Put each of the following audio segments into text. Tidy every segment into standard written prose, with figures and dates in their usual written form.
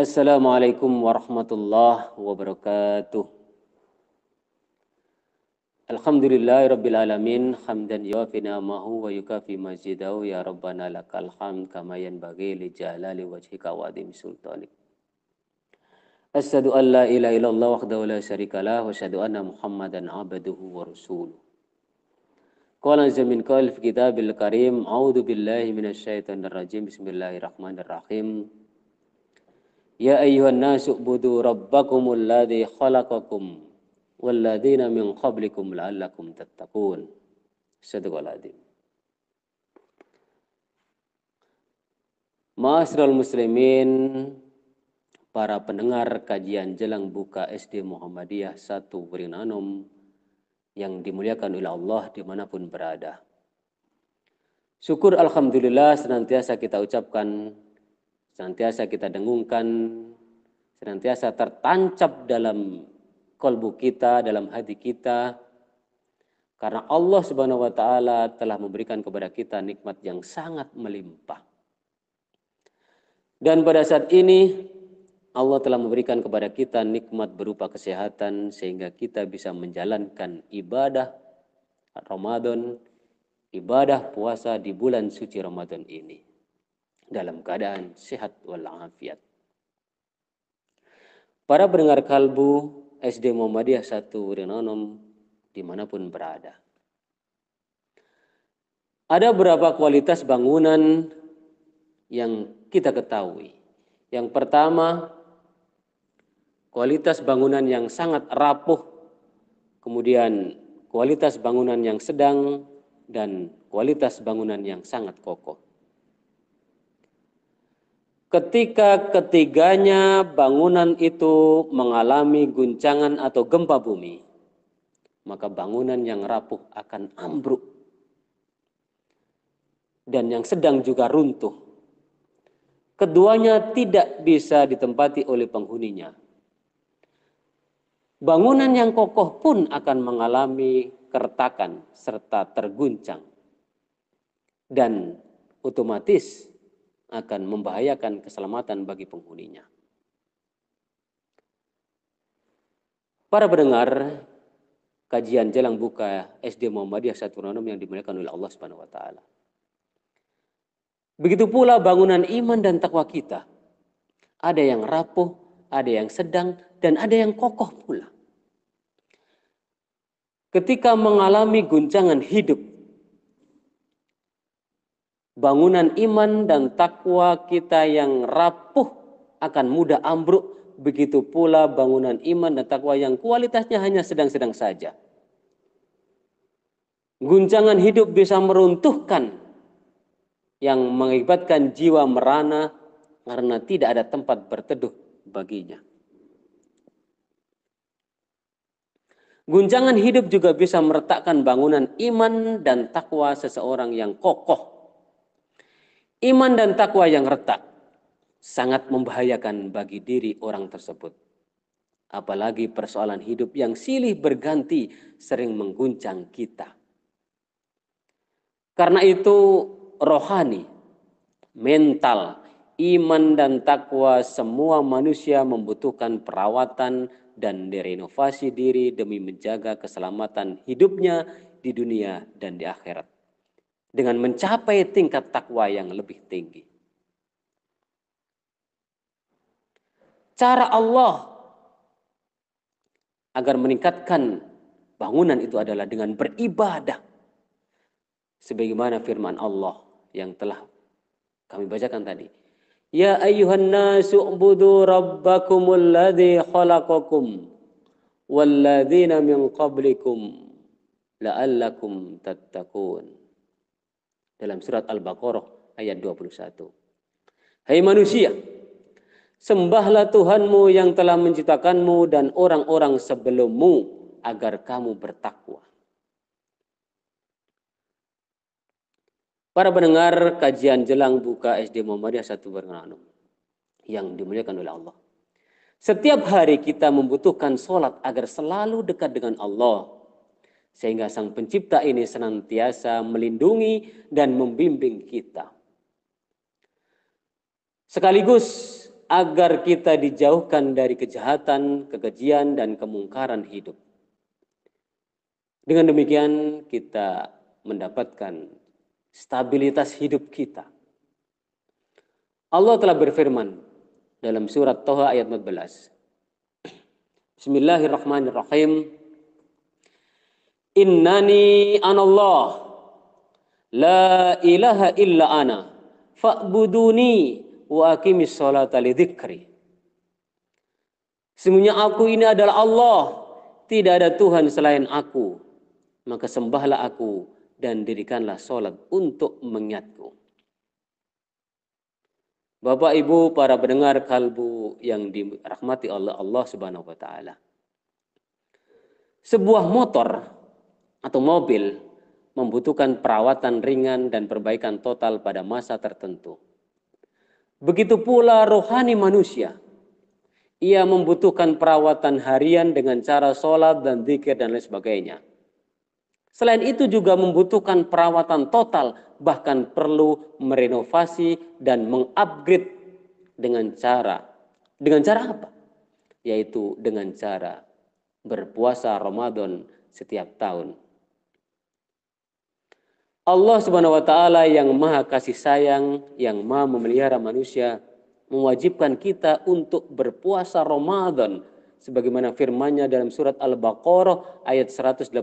Assalamualaikum warahmatullahi wabarakatuh. Alhamdulillahirabbil alamin hamdan yuwafi ni'amahu wa yukafi mazidahu ya rabbana lakal hamd kama yanbaghi li jalali wajhika wa adhimi sultanik. Asyhadu an la ilaha illallah wahdahu la syarikalah wa asyhadu anna Muhammadan abduhu wa rasuluh. Qala azza min qala fi kitabil karim a'udzu billahi minasyaitonir rajim bismillahirrahmanirrahim. Ya ayyuhan nasu ubudu rabbakumul ladzi khalaqakum walladzina min qablikum la'allakum tattaqun. Sadaqal adzim. Ma'asyiral muslimin, para pendengar kajian jelang buka SD Muhammadiyah 1 Wirinanum yang dimuliakan oleh Allah dimanapun berada. Syukur alhamdulillah senantiasa kita ucapkan, senantiasa kita dengungkan, senantiasa tertancap dalam kalbu kita, dalam hati kita, karena Allah Subhanahu wa taala telah memberikan kepada kita nikmat yang sangat melimpah. Dan pada saat ini Allah telah memberikan kepada kita nikmat berupa kesehatan sehingga kita bisa menjalankan ibadah Ramadan, ibadah puasa di bulan suci Ramadan ini dalam keadaan sehat walafiat. Para pendengar kalbu SD Muhammadiyah 1 Wirinanum dimanapun berada. Ada beberapa kualitas bangunan yang kita ketahui. Yang pertama, kualitas bangunan yang sangat rapuh, kemudian kualitas bangunan yang sedang, dan kualitas bangunan yang sangat kokoh. Ketika ketiganya bangunan itu mengalami guncangan atau gempa bumi, maka bangunan yang rapuh akan ambruk dan yang sedang juga runtuh. Keduanya tidak bisa ditempati oleh penghuninya. Bangunan yang kokoh pun akan mengalami keretakan serta terguncang dan otomatis akan membahayakan keselamatan bagi penghuninya. Para pendengar kajian jelang buka SD Muhammadiyah 1 Wirinanum yang dimuliakan oleh Allah Subhanahu wa taala. Begitu pula bangunan iman dan takwa kita. Ada yang rapuh, ada yang sedang, dan ada yang kokoh pula. Ketika mengalami guncangan hidup, bangunan iman dan takwa kita yang rapuh akan mudah ambruk. Begitu pula bangunan iman dan takwa yang kualitasnya hanya sedang-sedang saja. Guncangan hidup bisa meruntuhkan, yang mengakibatkan jiwa merana karena tidak ada tempat berteduh baginya. Guncangan hidup juga bisa meretakkan bangunan iman dan takwa seseorang yang kokoh. Iman dan takwa yang retak sangat membahayakan bagi diri orang tersebut. Apalagi persoalan hidup yang silih berganti sering mengguncang kita. Karena itu rohani, mental, iman dan takwa semua manusia membutuhkan perawatan dan direnovasi diri demi menjaga keselamatan hidupnya di dunia dan di akhirat. Dengan mencapai tingkat takwa yang lebih tinggi. Cara Allah agar meningkatkan bangunan itu adalah dengan beribadah. Sebagaimana firman Allah yang telah kami bacakan tadi. Ya ayyuhan nasu ubudu rabbakumul ladzi khalaqakum walladzina min qablikum la'allakum tattaqun. Dalam surat Al-Baqarah ayat 21. Hai manusia, sembahlah Tuhanmu yang telah menciptakanmu dan orang-orang sebelummu agar kamu bertakwa. Para pendengar kajian jelang buka SD Muhammadiyah 1 Wirinanum yang dimuliakan oleh Allah. Setiap hari kita membutuhkan sholat agar selalu dekat dengan Allah. Sehingga Sang Pencipta ini senantiasa melindungi dan membimbing kita. Sekaligus agar kita dijauhkan dari kejahatan, kekejian, dan kemungkaran hidup. Dengan demikian kita mendapatkan stabilitas hidup kita. Allah telah berfirman dalam surat Toha ayat 14. Bismillahirrahmanirrahim. Innani anallah la ilaha illa ana fa'buduni wa aqimis sholata lidzikri. Sesungguhnya aku ini adalah Allah, tidak ada Tuhan selain aku, maka sembahlah aku dan dirikanlah sholat untuk mengingatku. Bapak Ibu para pendengar kalbu yang dirahmati oleh Allah Subhanahu wa taala. Sebuah motor atau mobil membutuhkan perawatan ringan dan perbaikan total pada masa tertentu. Begitu pula rohani manusia. Ia membutuhkan perawatan harian dengan cara sholat dan zikir dan lain sebagainya. Selain itu juga membutuhkan perawatan total, bahkan perlu merenovasi dan mengupgrade dengan cara apa? Yaitu dengan cara berpuasa Ramadan setiap tahun. Allah Subhanahu wa taala yang Maha kasih sayang, yang Maha memelihara manusia, mewajibkan kita untuk berpuasa Ramadan sebagaimana firman-Nya dalam surat Al-Baqarah ayat 183.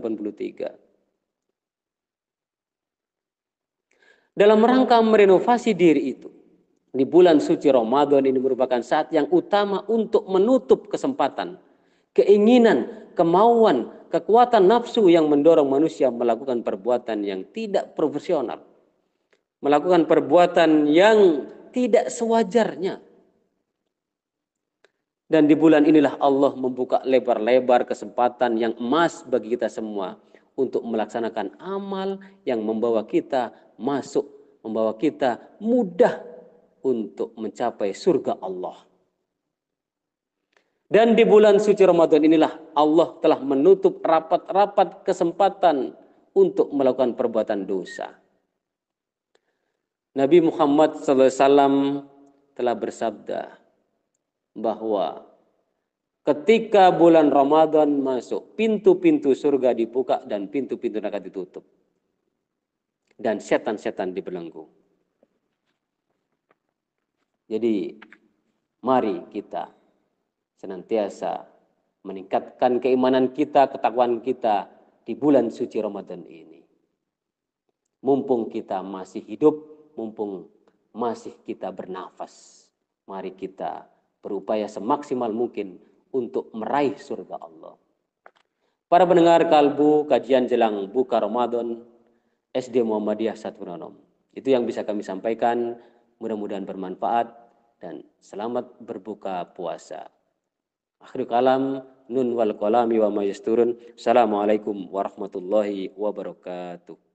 Dalam rangka merenovasi diri itu, di bulan suci Ramadan ini merupakan saat yang utama untuk menutup kesempatan, keinginan, kemauan, kekuatan nafsu yang mendorong manusia melakukan perbuatan yang tidak profesional, melakukan perbuatan yang tidak sewajarnya. Dan di bulan inilah Allah membuka lebar-lebar kesempatan yang emas bagi kita semua untuk melaksanakan amal yang membawa kita masuk, membawa kita mudah untuk mencapai surga Allah. Dan di bulan suci Ramadan inilah Allah telah menutup rapat-rapat kesempatan untuk melakukan perbuatan dosa. Nabi Muhammad SAW telah bersabda bahwa ketika bulan Ramadan masuk, pintu-pintu surga dibuka dan pintu-pintu neraka ditutup. Dan setan-setan dibelenggu. Jadi mari kita senantiasa meningkatkan keimanan kita, ketakwaan kita di bulan suci Ramadan ini. Mumpung kita masih hidup, mumpung masih kita bernafas, mari kita berupaya semaksimal mungkin untuk meraih surga Allah. Para pendengar kalbu kajian jelang buka Ramadan SD Muhammadiyah 1 Itu yang bisa kami sampaikan, mudah-mudahan bermanfaat dan selamat berbuka puasa. Akhir kalam, nun wal qalami wa ma yasturun. Assalamualaikum warahmatullahi wabarakatuh.